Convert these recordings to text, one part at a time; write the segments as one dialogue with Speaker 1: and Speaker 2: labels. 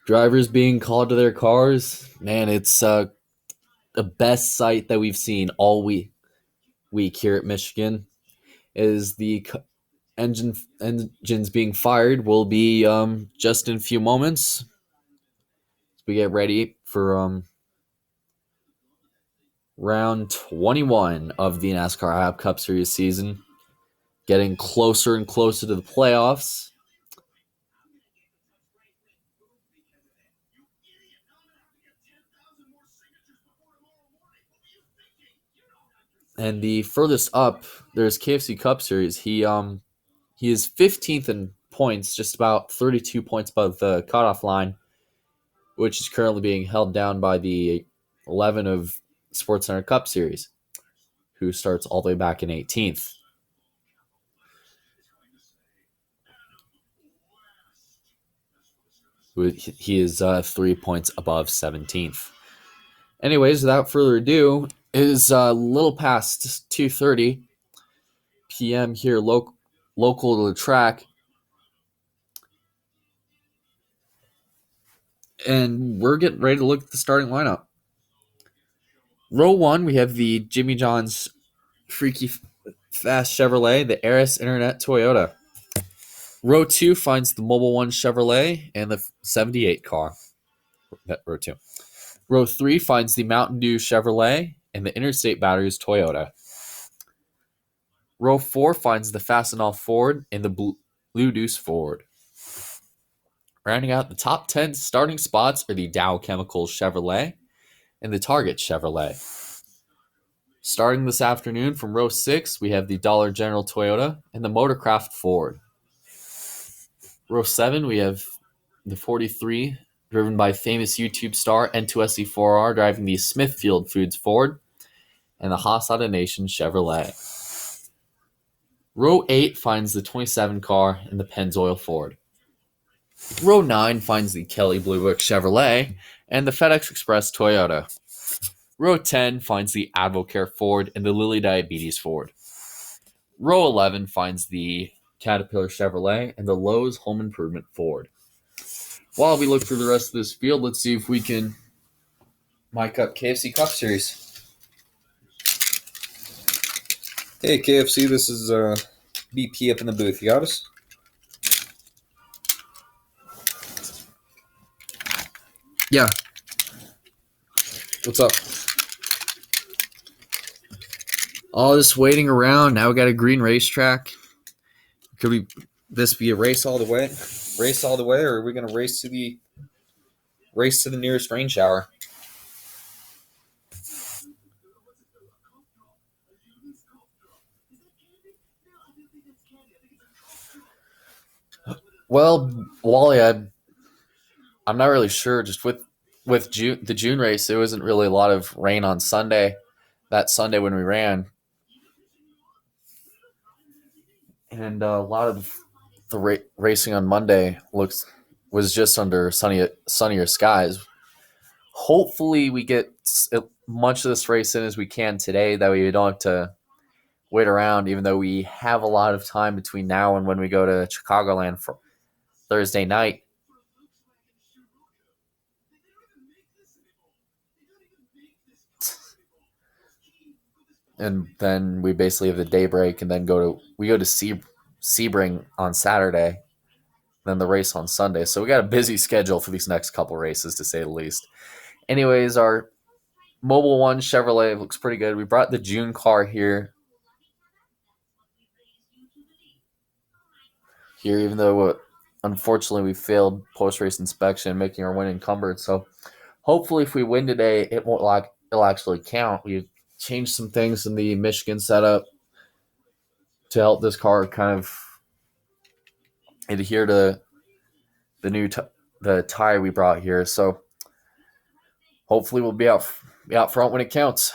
Speaker 1: Drivers being called to their cars. Man, it's the best sight that we've seen all week here at Michigan. Is the engines being fired will be just in a few moments. As we get ready for round 21 of the NASCAR Hab Cup Series season. Getting closer and closer to the playoffs. And the furthest up, there's KFC Cup Series. He is 15th in points, just about 32 points above the cutoff line, which is currently being held down by the 11 of SportsCenter Cup Series, who starts all the way back in 18th. He is 3 points above 17th. Anyways, without further ado, it is a little past 2:30 p.m. here local to the track. And we're getting ready to look at the starting lineup. Row 1, we have the Jimmy John's Freaky Fast Chevrolet, the Aris Internet Toyota. Row 2 finds the Mobile One Chevrolet and the 78 car. Row 2. Row 3 finds the Mountain Dew Chevrolet and the Interstate Batteries Toyota. Row 4 finds the Fastenal Ford and the Blue Deuce Ford. Rounding out the top 10 starting spots are the Dow Chemical Chevrolet and the Target Chevrolet. Starting this afternoon from row 6, we have the Dollar General Toyota and the Motorcraft Ford. Row 7, we have the 43, driven by famous YouTube star N2SC4R, driving the Smithfield Foods Ford, and the Haas Autonation Chevrolet. Row 8 finds the 27 car and the Pennzoil Ford. Row 9 finds the Kelly Blue Book Chevrolet and the FedEx Express Toyota. Row 10 finds the Advocare Ford and the Lilly Diabetes Ford. Row 11 finds the Caterpillar Chevrolet and the Lowe's Home Improvement Ford. While we look through the rest of this field, let's see if we can mic up KFC Cup Series.
Speaker 2: Hey KFC, this is BP up in the booth. You got us?
Speaker 1: Yeah.
Speaker 2: What's up?
Speaker 1: All this waiting around. Now we got a green racetrack. Could this be a race all the way?
Speaker 2: Race all the way, or are we gonna race to the nearest rain shower?
Speaker 1: Well, Wally, I'm not really sure. Just with the June race, there wasn't really a lot of rain on Sunday. That Sunday when we ran, and a lot of the racing on Monday was just under sunnier skies. Hopefully, we get as much of this race in as we can today. That way, we don't have to wait around. Even though we have a lot of time between now and when we go to Chicagoland for Thursday night. And then we basically have the day break, and then go to Sebring on Saturday, then the race on Sunday. So we got a busy schedule for these next couple races, to say the least. Anyways, our Mobile One Chevrolet looks pretty good. We brought the June car here, even though unfortunately we failed post-race inspection, making our win encumbered. So hopefully, if we win today, it'll actually count. We changed some things in the Michigan setup to help this car kind of adhere to the tire we brought here. So hopefully we'll be out front when it counts.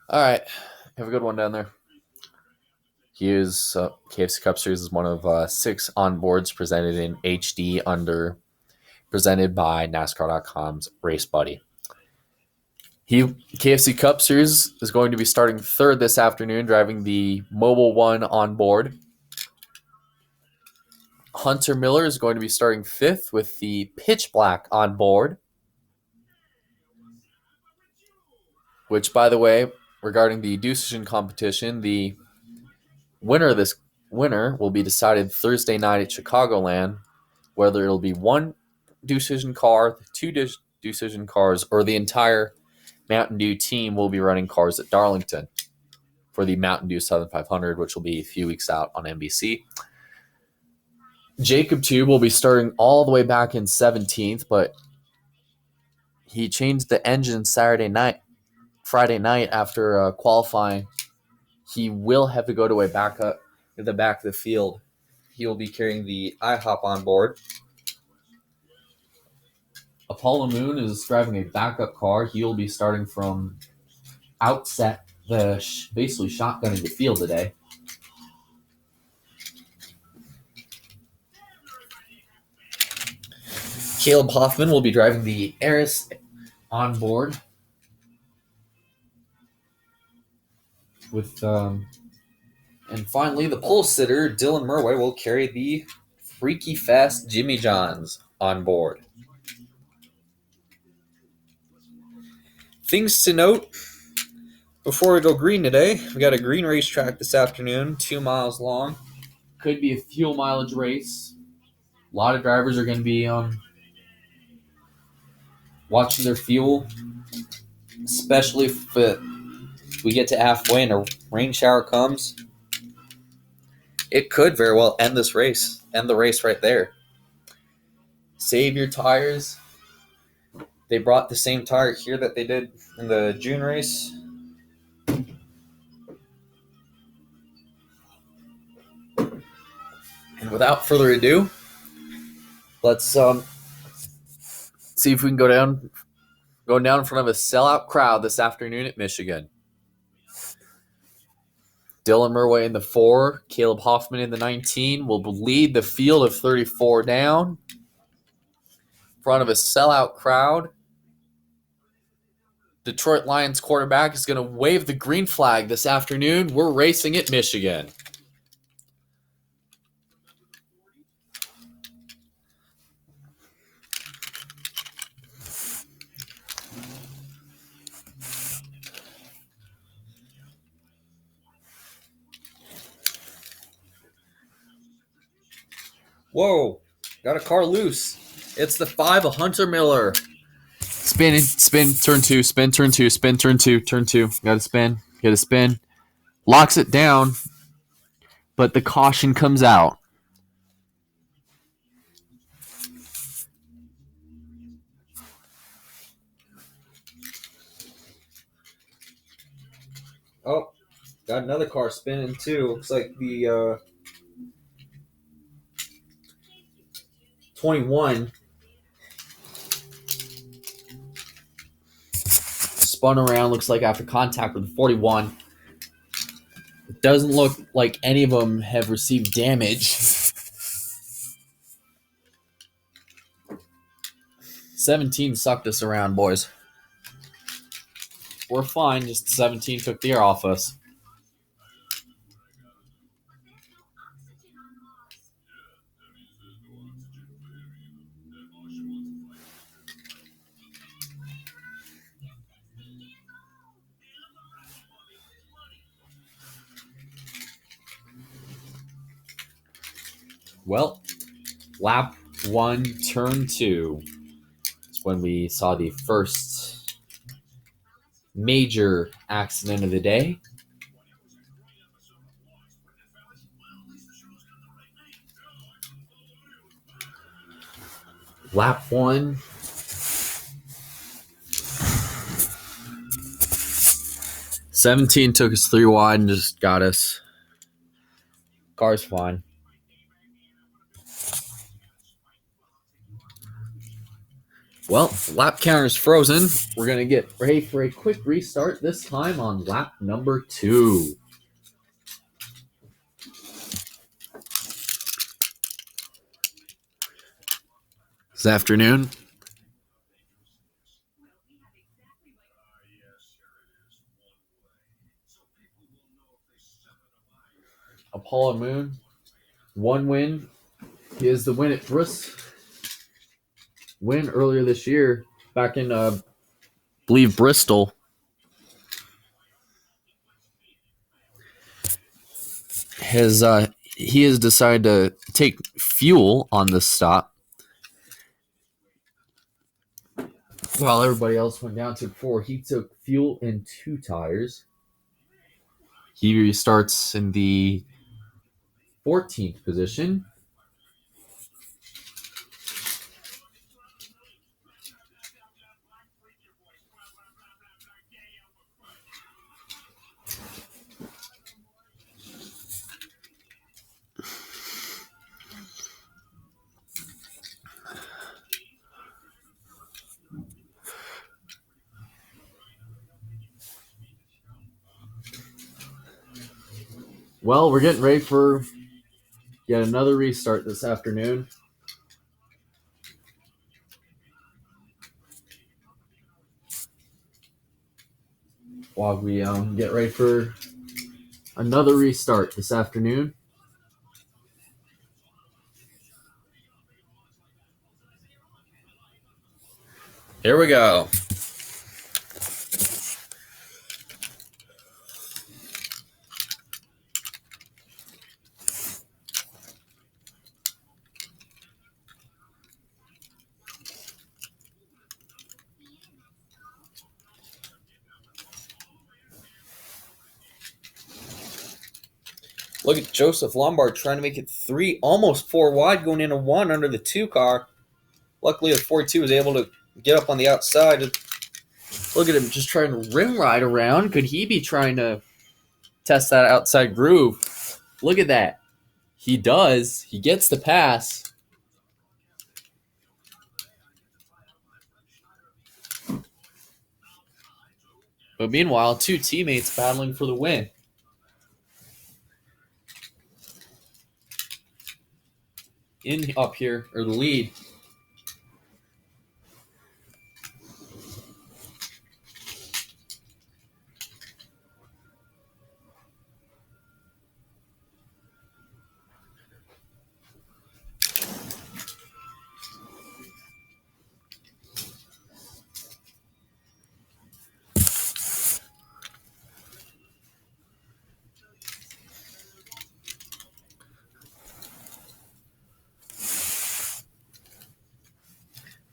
Speaker 1: All right, have a good one down there. Here's KFC Cup Series is one of 6 onboards presented in HD presented by NASCAR.com's Race Buddy. KFC Cup Series is going to be starting third this afternoon, driving the Mobile One on board. Hunter Miller is going to be starting fifth with the Pitch Black on board. Which, by the way, regarding the decision competition, the winner will be decided Thursday night at Chicagoland, whether it'll be one decision car, two decision cars, or the entire Mountain Dew team will be running cars at Darlington for the Mountain Dew Southern 500, which will be a few weeks out on NBC. Jacob Tube will be starting all the way back in 17th, but he changed the engine Friday night after qualifying. He will have to go to a backup at the back of the field. He will be carrying the IHOP on board. Apollo Moon is driving a backup car. He will be starting from outset, basically shotgunning the field today. Caleb Hoffman will be driving the Eris on board. And finally, the pole sitter, Dylan Murway, will carry the Freaky Fast Jimmy Johns on board. Things to note before we go green today, we got a green racetrack this afternoon, 2 miles long. Could be a fuel mileage race. A lot of drivers are going to be watching their fuel, especially if we get to halfway and a rain shower comes. It could very well end the race right there. Save your tires. They brought the same tire here that they did in the June race. And without further ado, let's see if we can go down in front of a sellout crowd this afternoon at Michigan. Dylan Murway in the 4, Caleb Hoffman in the 19 will lead the field of 34 down in front of a sellout crowd. Detroit Lions quarterback is going to wave the green flag this afternoon. We're racing at Michigan. Whoa, got a car loose. It's the 5 of Hunter Miller. Spin, turn 2, spin, turn 2, spin, turn 2, turn 2. Got to spin. Locks it down, but the caution comes out. Oh, got another car spinning too. Looks like the 21 spun around, looks like after contact with the 41. It doesn't look like any of them have received damage. 17 sucked us around, boys. We're fine, just 17 took the air off us. Well, lap 1, turn 2 is when we saw the first major accident of the day. Lap 1. "17 took us 3 wide and just got us. Car's fine. Well, lap counter's frozen. We're going to get ready for a quick restart, this time on lap number 2. This afternoon, Apollo Moon, 1 win. He has the win at win earlier this year, back in believe Bristol. He has decided to take fuel on this stop, while everybody else went down to 4. He took fuel in 2 tires. He restarts in the 14th position. Well, we're getting ready for yet another restart this afternoon. While we get ready for another restart this afternoon. Here we go.
Speaker 2: Look at Joseph Lombard trying to make it 3, almost 4 wide, going into 1 under the 2 car. Luckily, the 42 was able to get up on the outside.
Speaker 1: Look at him just trying to rim ride around. Could he be trying to test that outside groove? Look at that. He does. He gets the pass. But meanwhile, 2 teammates battling for the win. In up here, or the lead.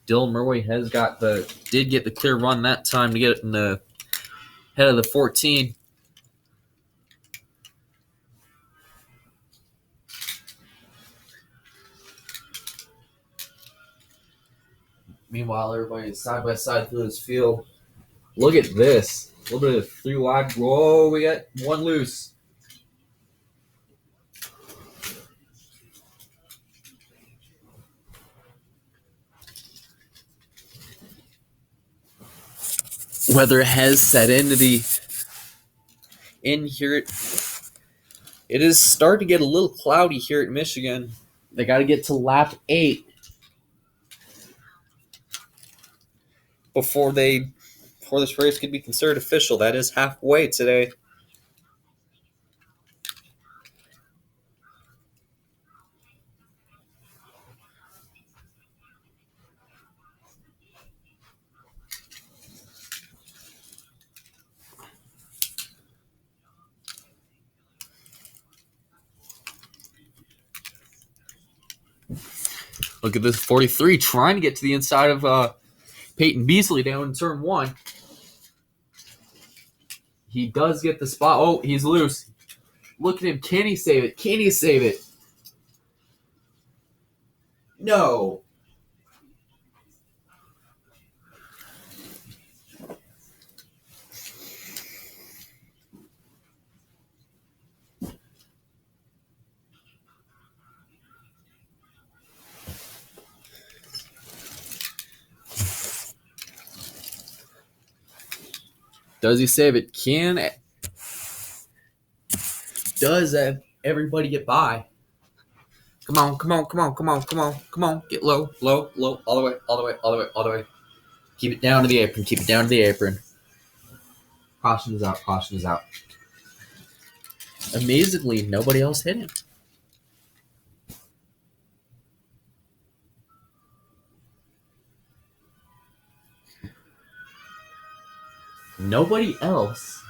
Speaker 1: Dylan Murray did get the clear run that time to get it in the head of the 14. Meanwhile, everybody's side by side through this field. Look at this. A little bit of 3 wide. Whoa, we got 1 loose. Weather has set in here. It is starting to get a little cloudy here at Michigan. They got to get to lap 8
Speaker 2: Before this race could be considered official. That is halfway today.
Speaker 1: Look at this 43 trying to get to the inside of Peyton Beasley down in turn 1. He does get the spot. Oh, he's loose. Look at him. Can he save it? Can he save it? No. Does he save it? Does everybody get by? Come on, come on, come on, come on, come on, come on. Get low, low, low, all the way, all the way, all the way, all the way. Keep it down to the apron, keep it down to the apron. Caution is out, caution is out.
Speaker 2: Amazingly, nobody else hit him. Nobody else,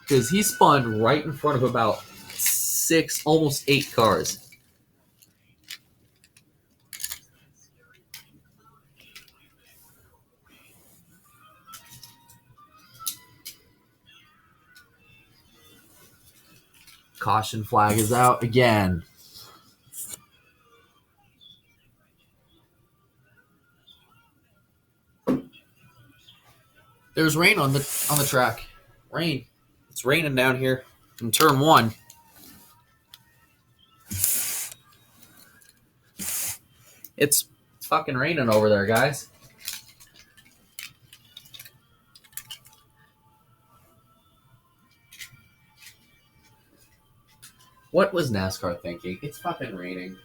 Speaker 2: because he spun right in front of about 6, almost 8 cars. Caution flag is out again. There's rain on the track. Rain. It's raining down here in turn 1. It's fucking raining over there, guys. What was NASCAR thinking? It's fucking raining.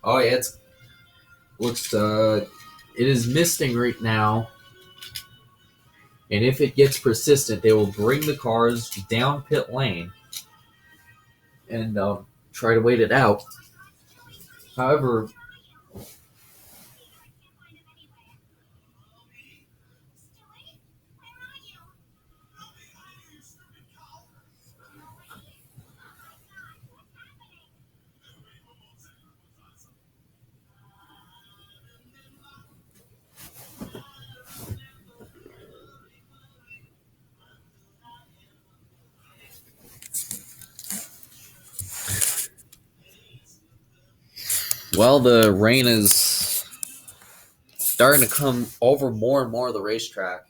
Speaker 2: Oh yeah, it is misting right now. And if it gets persistent, they will bring the cars down pit lane and try to wait it out. However, well, the rain is starting to come over more and more of the racetrack.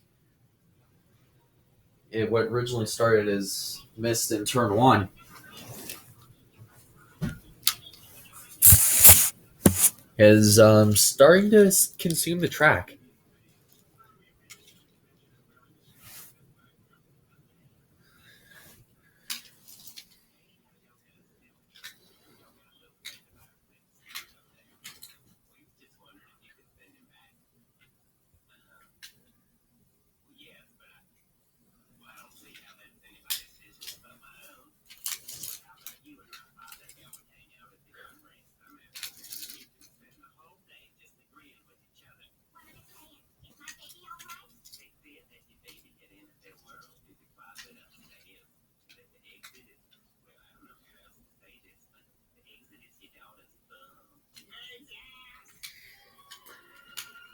Speaker 2: What originally started as mist in turn 1 is starting to consume the track.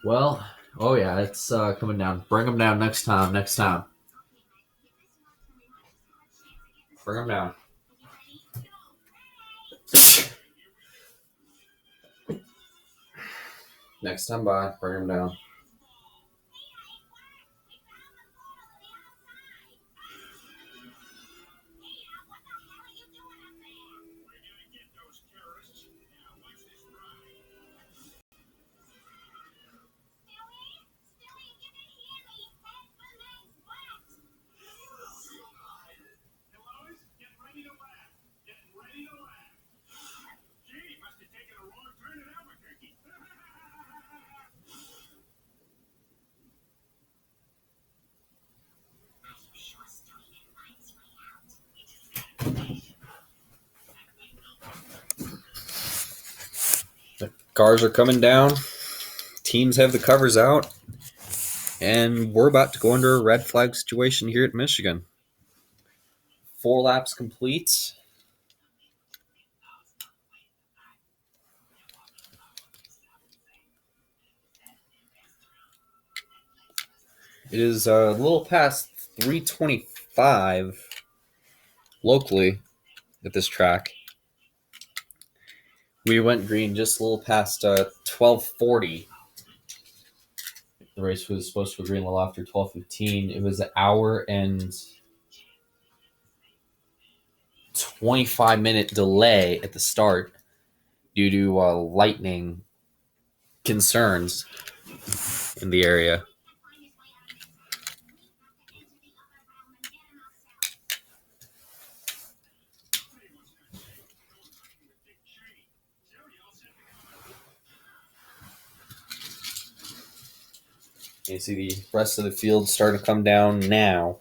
Speaker 2: Well, oh yeah, it's coming down. Bring them down next time. Bring them down. Next time by, bring them down. The cars are coming down. Teams have the covers out. And we're about to go under a red flag situation here at Michigan. 4 laps complete. It is a little past 3:25 locally at this track. We went green just a little past 12:40. The race was supposed to go green a little after 12:15. It was an hour and 25-minute delay at the start due to lightning concerns in the area. You see the rest of the field starting to come down now.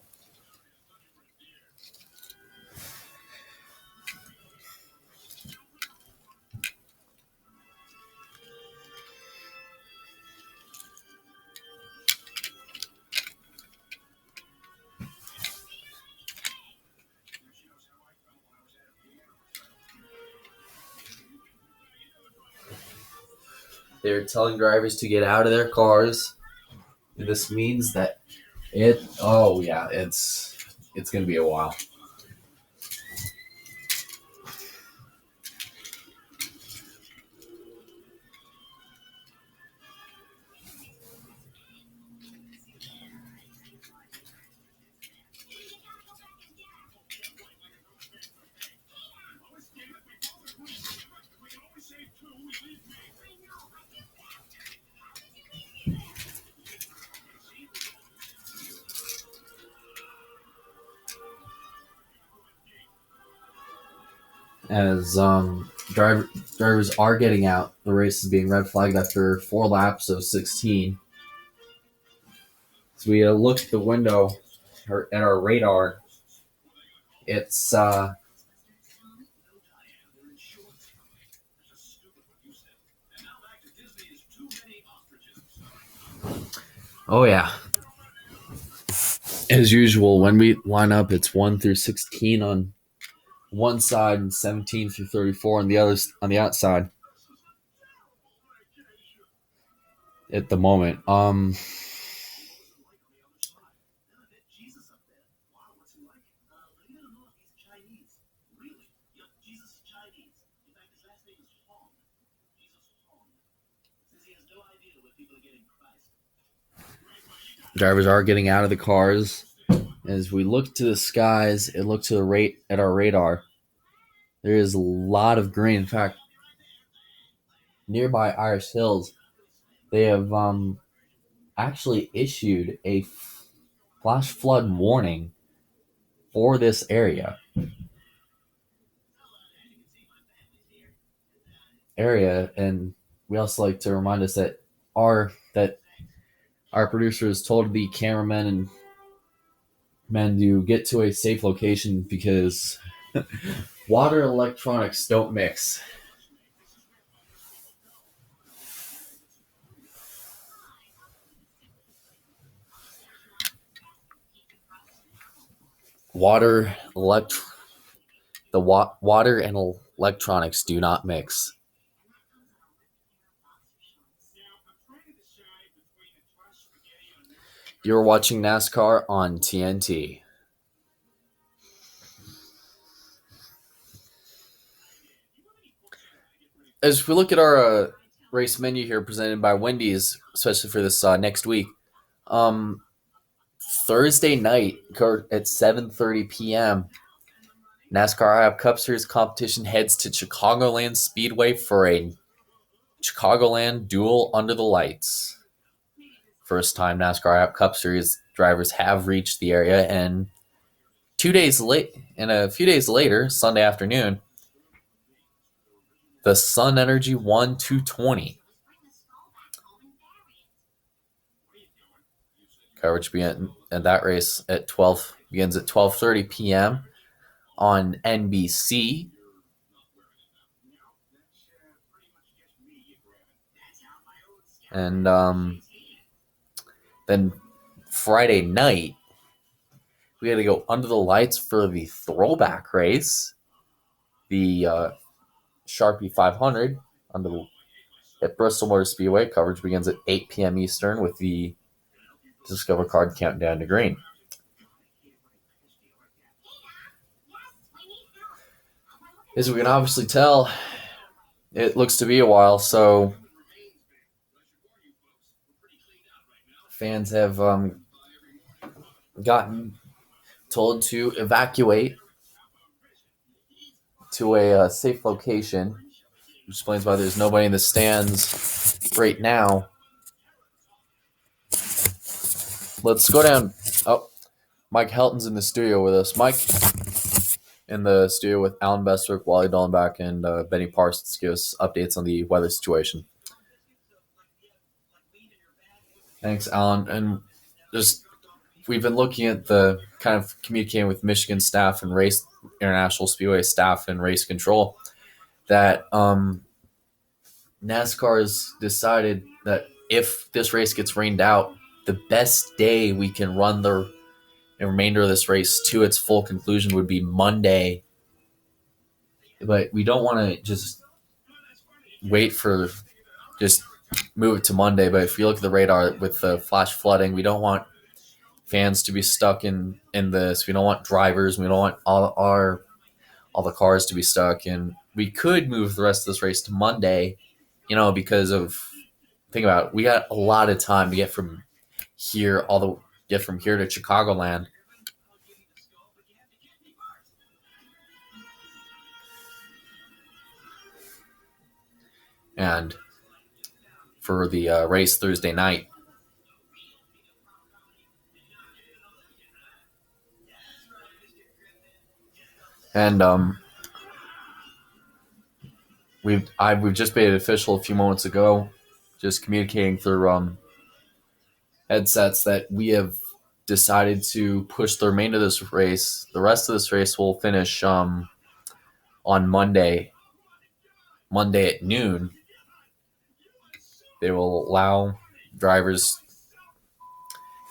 Speaker 2: They're telling drivers to get out of their cars. This means that it's going to be a while. As drivers are getting out, the race is being red flagged after 4 laps of 16. So we look at the window at our radar. It's oh yeah. As usual, when we line up, it's 1 through 16 on one side and 17 through 34 on the others on the outside. At the moment, drivers are getting out of the cars. As we look to the skies, it looks to the rate at our radar. There is a lot of green. In fact, nearby Irish Hills, they have actually issued a flash flood warning for this area. And we also like to remind us that our producers told the cameramen and men to get to a safe location because water and electronics don't mix. Water and electronics do not mix. You're watching NASCAR on TNT. As we look at our race menu here presented by Wendy's, especially for this next week, Thursday night at 7:30 p.m., NASCAR High Cup Series competition heads to Chicagoland Speedway for a Chicagoland duel under the lights. First time NASCAR High Cup Series drivers have reached the area, and a few days later, Sunday afternoon, the Sun Energy 220 coverage begins at that race begins at 12:30 p.m. on NBC. And then Friday night, we had to go under the lights for the throwback race, the Sharpie 500 at Bristol Motor Speedway. Coverage begins at 8 p.m. Eastern with the Discover card countdown to green. As we can obviously tell, it looks to be a while, so fans have gotten told to evacuate to a safe location, which explains why there's nobody in the stands right now. Let's go down. Oh, Mike Helton's in the studio with us. Mike in the studio with Alan Bestwick, Wally Dollenbach, and Benny Parsons to give us updates on the weather situation. Thanks, Alan. And just we've been looking at the kind of communicating with Michigan staff and race International Speedway staff and race control that NASCAR has decided that if this race gets rained out, the best day we can run the remainder of this race to its full conclusion would be Monday. But we don't want to just wait for just
Speaker 1: move it to Monday. But if you look at the radar with the flash flooding, we don't want fans to be stuck in this. We don't want drivers. We don't want all the cars to be stuck. And we could move the rest of this race to Monday, because of think about it, we got a lot of time to get from here to Chicagoland. And for the race Thursday night. And we've just made it official a few moments ago, just communicating through headsets that we have decided to push the remainder of this race. The rest of this race will finish on Monday at noon. They will allow drivers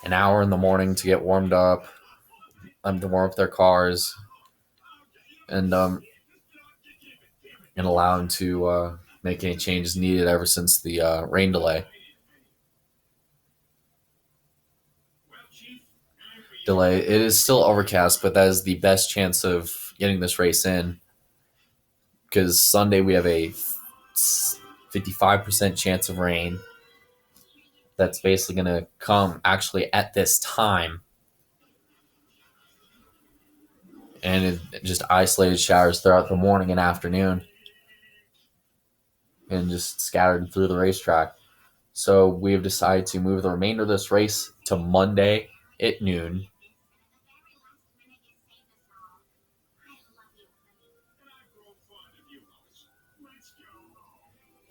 Speaker 1: an hour in the morning to get warmed up, to warm up their cars, and allow them to make any changes needed ever since the rain delay. It is still overcast, but that is the best chance of getting this race in, because Sunday we have a 55% chance of rain. That's basically going to come actually at this time, and it just isolated showers throughout the morning and afternoon, and just scattered through the racetrack. So we have decided to move the remainder of this race to Monday at noon.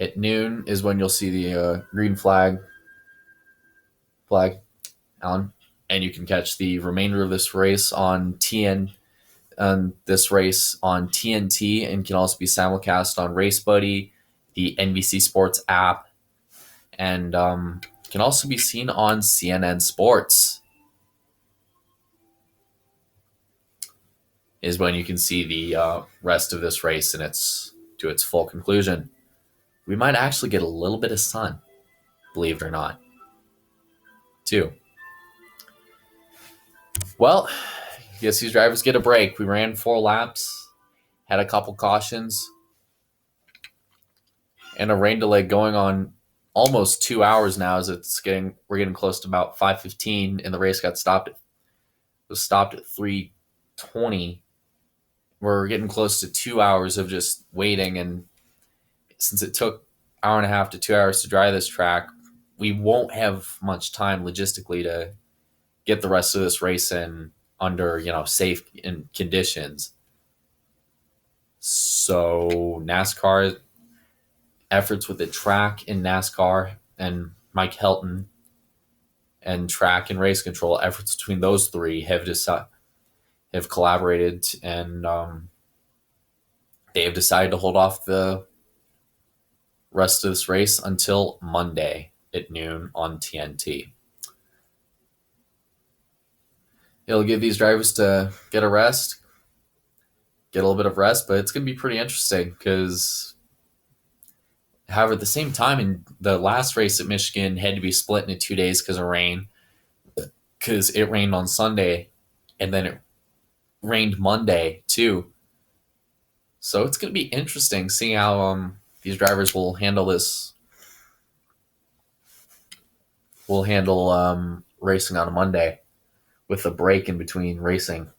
Speaker 1: At noon is when you'll see the green flag, Alan, and you can catch the remainder of this race on TNT, and can also be simulcast on Race Buddy, the NBC Sports app, and can also be seen on CNN Sports. Is when you can see the rest of this race and to its full conclusion. We might actually get a little bit of sun, believe it or not, too. Well, I guess these drivers get a break. We ran 4 laps, had a couple cautions, and a rain delay going on almost 2 hours now. As we're getting close to about 5:15, and the race was stopped at 3:20. We're getting close to 2 hours of just waiting, and since it took hour and a half to 2 hours to dry this track, we won't have much time logistically to get the rest of this race in under safe conditions. So NASCAR efforts with the track in NASCAR and Mike Helton, and track and race control efforts between those three have collaborated, and they have decided to hold off the rest of this race until Monday at noon on TNT. It'll give these drivers to get a little bit of rest, but it's going to be pretty interesting because, however, at the same time, in the last race at Michigan had to be split into 2 days because of rain, because it rained on Sunday and then it rained Monday too. So it's going to be interesting seeing how these drivers will handle this. Will handle racing on a Monday with a break in between racing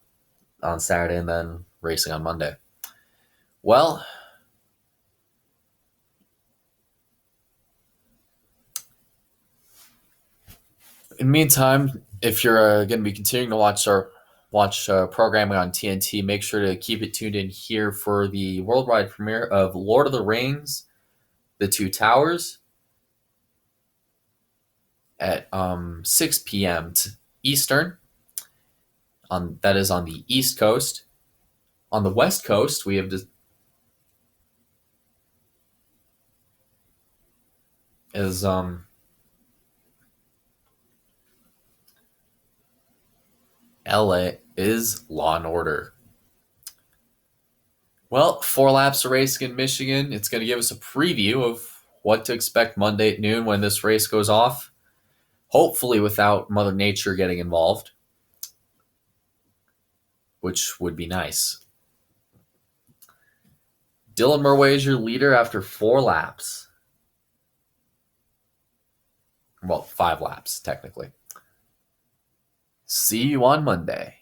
Speaker 1: on Saturday and then racing on Monday. Well, in the meantime, if you're going to be continuing to watch programming on TNT, make sure to keep it tuned in here for the worldwide premiere of Lord of the Rings, The Two Towers, at 6 p.m. Eastern. That is on the East Coast. On the West Coast, we have LA is Law and Order. Well, 4 laps of racing in Michigan. It's going to give us a preview of what to expect Monday at noon when this race goes off. Hopefully without Mother Nature getting involved, which would be nice. Dylan Murway is your leader after 4 laps. Well, 5 laps, technically. See you on Monday.